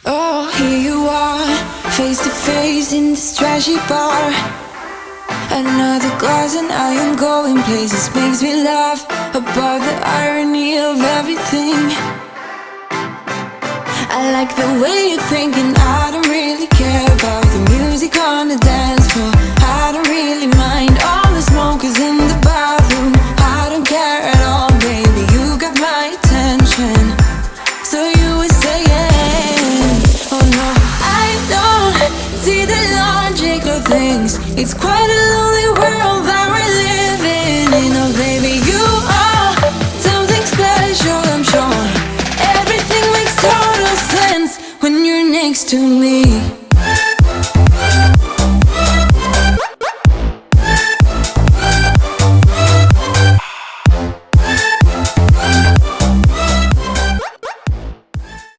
Oh, here you are, face to face in this trashy bar. Another glass and I am going places. Makes me laugh about the irony of everything. I like the way you're thinking. I don't really care about the music on the dance floor. I don't really mind all the smokers in the bathroom. I don't care at all, baby, you got my attention. So you were saying, oh no, I don't see the logic of things. It's quite a lonely world that we're living in. Oh baby, you are something special, I'm sure. Everything makes total sense when you're next to me.